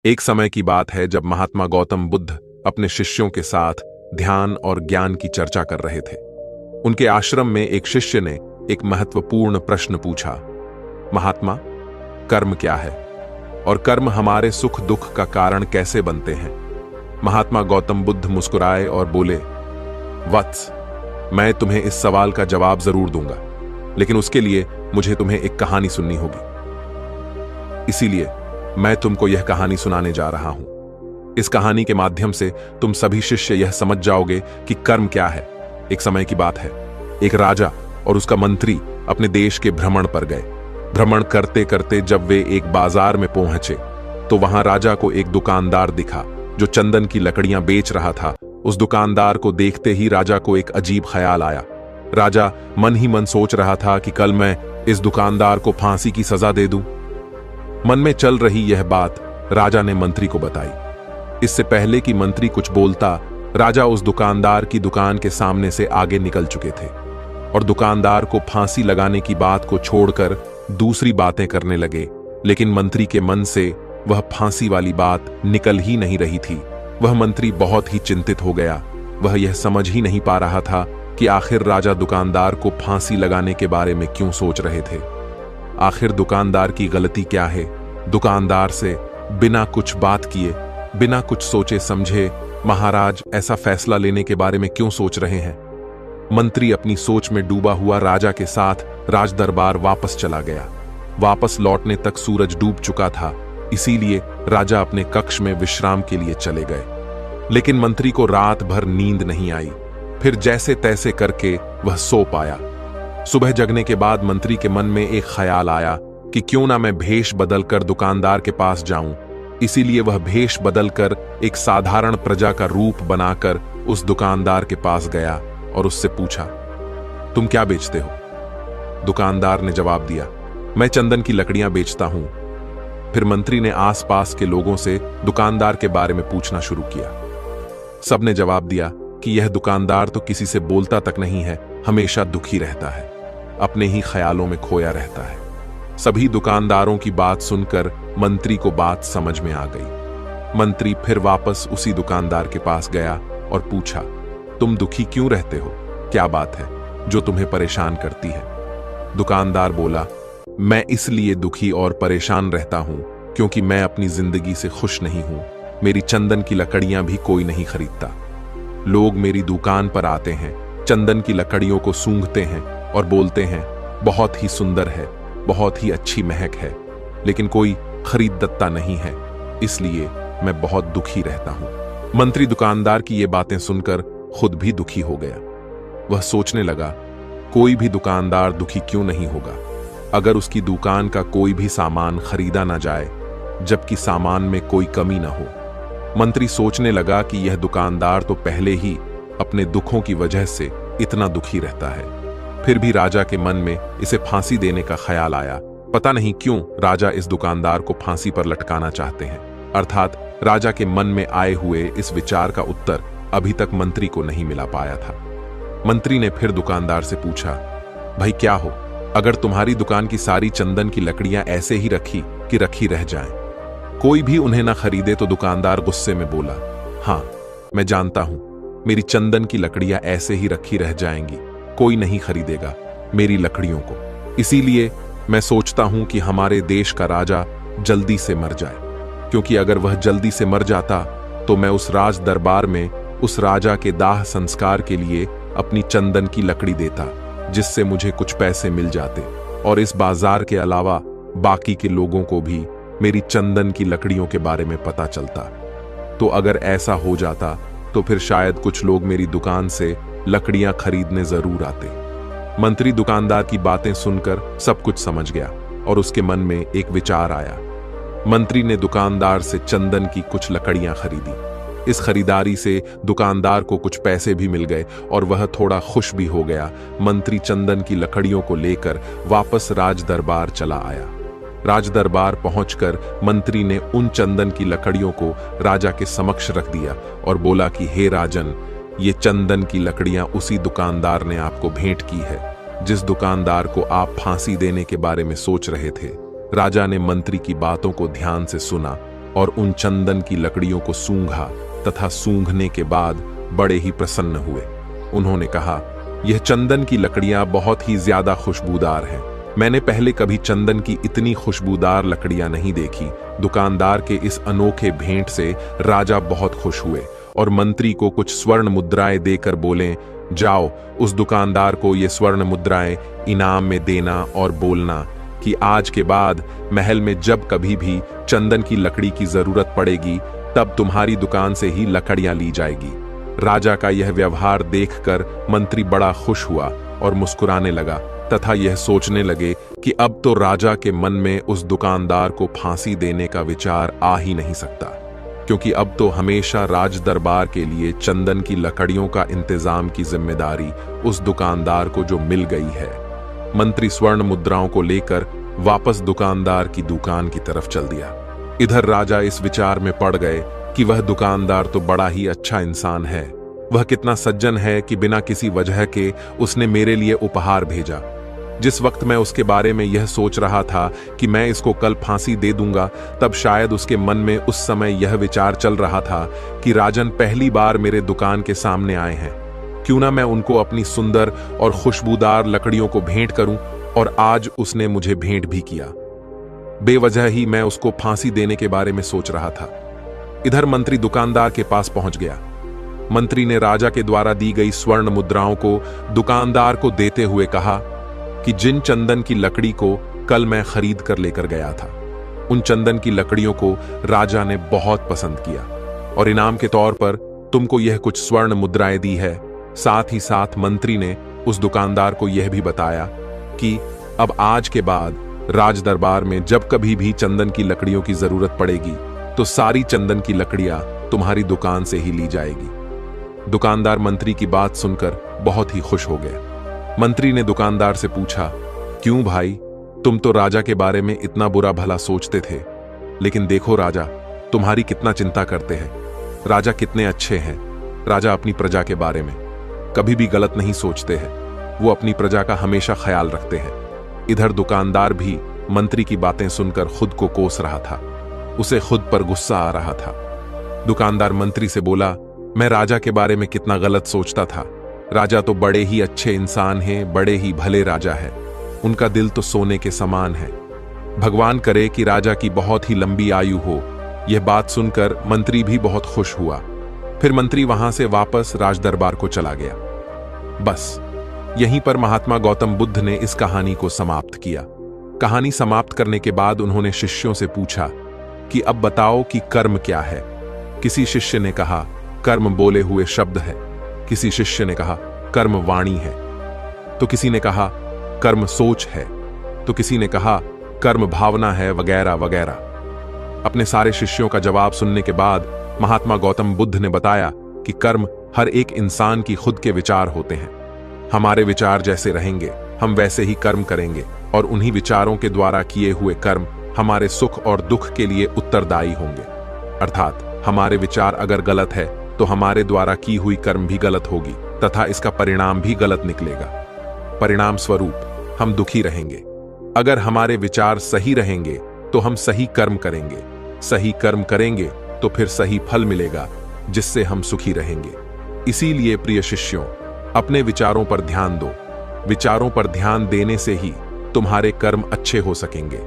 एक समय की बात है जब महात्मा गौतम बुद्ध अपने शिष्यों के साथ ध्यान और ज्ञान की चर्चा कर रहे थे। उनके आश्रम में एक शिष्य ने एक महत्वपूर्ण प्रश्न पूछा, महात्मा, कर्म क्या है और कर्म हमारे सुख दुख का कारण कैसे बनते हैं? महात्मा गौतम बुद्ध मुस्कुराए और बोले, वत्स, मैं तुम्हें इस सवाल का जवाब जरूर दूंगा, लेकिन उसके लिए मुझे तुम्हें एक कहानी सुननी होगी। इसीलिए मैं तुमको यह कहानी सुनाने जा रहा हूं। इस कहानी के माध्यम से तुम सभी शिष्य यह समझ जाओगे कि कर्म क्या है। एक समय की बात है, एक राजा और उसका मंत्री अपने देश के भ्रमण पर गए। भ्रमण करते करते जब वे एक बाजार में पहुंचे तो वहां राजा को एक दुकानदार दिखा जो चंदन की लकड़ियां बेच रहा था। उस दुकानदार को देखते ही राजा को एक अजीब ख्याल आया। राजा मन ही मन सोच रहा था कि कल मैं इस दुकानदार को फांसी की सजा दे दूं। मन में चल रही यह बात राजा ने मंत्री को बताई। इससे पहले कि मंत्री कुछ बोलता, राजा उस दुकानदार की दुकान के सामने से आगे निकल चुके थे और दुकानदार को फांसी लगाने की बात को छोड़कर दूसरी बातें करने लगे। लेकिन मंत्री के मन से वह फांसी वाली बात निकल ही नहीं रही थी। वह मंत्री बहुत ही चिंतित हो गया। वह यह समझ ही नहीं पा रहा था कि आखिर राजा दुकानदार को फांसी लगाने के बारे में क्यों सोच रहे थे। आखिर दुकानदार की गलती क्या है? दुकानदार से बिना कुछ बात किए, बिना कुछ सोचे समझे महाराज ऐसा फैसला लेने के बारे में क्यों सोच रहे हैं? मंत्री अपनी सोच में डूबा हुआ राजा के साथ राज दरबार वापस चला गया। वापस लौटने तक सूरज डूब चुका था, इसीलिए राजा अपने कक्ष में विश्राम के लिए चले गए। लेकिन मंत्री को रात भर नींद नहीं आई। फिर जैसे तैसे करके वह सो पाया। सुबह जगने के बाद मंत्री के मन में एक ख्याल आया कि क्यों ना मैं भेष बदलकर दुकानदार के पास जाऊं। इसीलिए वह भेष बदलकर एक साधारण प्रजा का रूप बनाकर उस दुकानदार के पास गया और उससे पूछा, तुम क्या बेचते हो? दुकानदार ने जवाब दिया, मैं चंदन की लकड़ियां बेचता हूं। फिर मंत्री ने आसपास के लोगों से दुकानदार के बारे में पूछना शुरू किया। सबने जवाब दिया कि यह दुकानदार तो किसी से बोलता तक नहीं है, हमेशा दुखी रहता है, अपने ही ख्यालों में खोया रहता है। सभी दुकानदारों की बात सुनकर मंत्री को बात समझ में आ गई। मंत्री फिर वापस उसी दुकानदार के पास गया और पूछा, तुम दुखी क्यों रहते हो? क्या बात है जो तुम्हें परेशान करती है? दुकानदार बोला, मैं इसलिए दुखी और परेशान रहता हूं क्योंकि मैं अपनी जिंदगी से खुश नहीं हूं। मेरी चंदन की लकड़ियां भी कोई नहीं खरीदता। लोग मेरी दुकान पर आते हैं, चंदन की लकड़ियों को सूंघते हैं और बोलते हैं, बहुत ही सुंदर है, बहुत ही अच्छी महक है, लेकिन कोई खरीदता नहीं है। इसलिए मैं बहुत दुखी रहता हूं। मंत्री दुकानदार की ये बातें सुनकर खुद भी दुखी हो गया। वह सोचने लगा, कोई भी दुकानदार दुखी क्यों नहीं होगा अगर उसकी दुकान का कोई भी सामान खरीदा ना जाए, जबकि सामान में कोई कमी ना हो। मंत्री सोचने लगा कि यह दुकानदार तो पहले ही अपने दुखों की वजह से इतना दुखी रहता है। फिर भी राजा के मन में इसे फांसी देने का ख्याल आया। पता नहीं क्यों राजा इस दुकानदार को फांसी पर लटकाना चाहते हैं। अर्थात राजा के मन में आए हुए इस विचार का उत्तर अभी तक मंत्री को नहीं मिला पाया था। मंत्री ने फिर दुकानदार से पूछा, भाई क्या हो, अगर तुम्हारी दुकान की सारी चंदन की लकड़ियां ऐसे ही रखी कि रखी रह जाएं, कोई भी उन्हें ना खरीदे? तो दुकानदार गुस्से में बोला, हाँ मैं जानता हूं, मेरी चंदन की लकड़ियां ऐसे ही रखी रह जाएंगी, कोई नहीं खरीदेगा मेरी लकड़ियों को। इसीलिए मैं सोचता हूं कि हमारे देश का राजा जल्दी से मर जाए, क्योंकि अगर वह जल्दी से मर जाता तो मैं उस राज दरबार में उस राजा के दाह संस्कार के लिए अपनी चंदन की लकड़ी देता, जिससे मुझे कुछ पैसे मिल जाते और इस बाजार के अलावा बाकी के लोगों को भी मेरी चंदन की लकड़ियों के बारे में पता चलता। तो अगर ऐसा हो जाता तो फिर शायद कुछ लोग मेरी दुकान से लकड़ियां खरीदने जरूर आते। मंत्री दुकानदार की बातें सुनकर सब कुछ समझ गया और उसके मन में एक विचार आया। मंत्री ने दुकानदार से चंदन की कुछ लकड़ियां खरीदी। इस खरीदारी से दुकानदार को कुछ पैसे भी मिल गए और वह थोड़ा खुश भी हो गया। मंत्री चंदन की लकड़ियों को लेकर वापस राज दरबार चला आया। राज दरबार पहुंचकर मंत्री ने उन चंदन की लकड़ियों को राजा के समक्ष रख दिया और बोला कि हे राजन, ये चंदन की लकड़ियां उसी दुकानदार ने आपको भेंट की है जिस दुकानदार को आप फांसी देने के बारे में सोच रहे थे। राजा ने मंत्री की बातों को ध्यान से सुना और उन चंदन की लकड़ियों को सूंघा तथा सूंघने के बाद बड़े ही प्रसन्न हुए। उन्होंने कहा, यह चंदन की लकड़ियां बहुत ही ज्यादा खुशबूदार हैं। मैंने पहले कभी चंदन की इतनी खुशबूदार लकड़ियां नहीं देखी। दुकानदार के इस अनोखे भेंट से राजा बहुत खुश हुए और मंत्री को कुछ स्वर्ण मुद्राएं देकर बोले, जाओ उस दुकानदार को ये स्वर्ण मुद्राएं इनाम में देना और बोलना कि आज के बाद महल में जब कभी भी चंदन की लकड़ी की जरूरत पड़ेगी तब तुम्हारी दुकान से ही लकड़ियां ली जाएगी। राजा का यह व्यवहार देखकर मंत्री बड़ा खुश हुआ और मुस्कुराने लगा तथा यह सोचने लगे कि अब तो राजा के मन में उस दुकानदार को फांसी देने का विचार आ ही नहीं सकता, क्योंकि अब तो हमेशा राज दरबार के लिए चंदन की लकड़ियों का इंतजाम की जिम्मेदारी उस दुकानदार को जो मिल गई है। मंत्री स्वर्ण मुद्राओं को लेकर वापस दुकानदार की दुकान की तरफ चल दिया। इधर राजा इस विचार में पड़ गए कि वह दुकानदार तो बड़ा ही अच्छा इंसान है। वह कितना सज्जन है कि बिना किसी वजह के उसने मेरे लिए उपहार भेजा। जिस वक्त मैं उसके बारे में यह सोच रहा था कि मैं इसको कल फांसी दे दूंगा, तब शायद उसके मन में उस समय यह विचार चल रहा था कि राजन पहली बार मेरे दुकान के सामने आए हैं, क्यों ना मैं उनको अपनी सुंदर और खुशबूदार लकड़ियों को भेंट करूं। और आज उसने मुझे भेंट भी किया। बेवजह ही मैं उसको फांसी देने के बारे में सोच रहा था। इधर मंत्री दुकानदार के पास पहुंच गया। मंत्री ने राजा के द्वारा दी गई स्वर्ण मुद्राओं को दुकानदार को देते हुए कहा कि जिन चंदन की लकड़ी को कल मैं खरीद कर लेकर गया था, उन चंदन की लकड़ियों को राजा ने बहुत पसंद किया और इनाम के तौर पर तुमको यह कुछ स्वर्ण मुद्राएं दी है। साथ ही साथ मंत्री ने उस दुकानदार को यह भी बताया कि अब आज के बाद राज दरबार में जब कभी भी चंदन की लकड़ियों की जरूरत पड़ेगी तो सारी चंदन की लकड़ियां तुम्हारी दुकान से ही ली जाएगी। दुकानदार मंत्री की बात सुनकर बहुत ही खुश हो गया। मंत्री ने दुकानदार से पूछा, क्यों भाई, तुम तो राजा के बारे में इतना बुरा भला सोचते थे, लेकिन देखो राजा तुम्हारी कितना चिंता करते हैं। राजा कितने अच्छे हैं। राजा अपनी प्रजा के बारे में कभी भी गलत नहीं सोचते हैं। वो अपनी प्रजा का हमेशा ख्याल रखते हैं। इधर दुकानदार भी मंत्री की बातें सुनकर खुद को कोस रहा था। उसे खुद पर गुस्सा आ रहा था। दुकानदार मंत्री से बोला, मैं राजा के बारे में कितना गलत सोचता था। राजा तो बड़े ही अच्छे इंसान हैं, बड़े ही भले राजा है। उनका दिल तो सोने के समान है। भगवान करे कि राजा की बहुत ही लंबी आयु हो। यह बात सुनकर मंत्री भी बहुत खुश हुआ। फिर मंत्री वहां से वापस राज दरबार को चला गया। बस यहीं पर महात्मा गौतम बुद्ध ने इस कहानी को समाप्त किया। कहानी समाप्त करने के बाद उन्होंने शिष्यों से पूछा कि अब बताओ कि कर्म क्या है। किसी शिष्य ने कहा, कर्म बोले हुए शब्द है। किसी शिष्य ने कहा, कर्म वाणी है। तो किसी ने कहा, कर्म सोच है। तो किसी ने कहा, कर्म भावना है, वगैरह वगैरह। अपने सारे शिष्यों का जवाब सुनने के बाद महात्मा गौतम बुद्ध ने बताया कि कर्म हर एक इंसान की खुद के विचार होते हैं। हमारे विचार जैसे रहेंगे हम वैसे ही कर्म करेंगे, और उन्हीं विचारों के द्वारा किए हुए कर्म हमारे सुख और दुख के लिए उत्तरदायी होंगे। अर्थात हमारे विचार अगर गलत है तो हमारे द्वारा की हुई कर्म भी गलत होगी तथा इसका परिणाम भी गलत निकलेगा। परिणाम स्वरूप हम दुखी रहेंगे। अगर हमारे विचार सही रहेंगे तो हम सही कर्म करेंगे। सही कर्म करेंगे तो फिर सही फल मिलेगा, जिससे हम सुखी रहेंगे। इसीलिए प्रिय शिष्यों, अपने विचारों पर ध्यान दो। विचारों पर ध्यान देने से ही तुम्हारे कर्म अच्छे हो सकेंगे।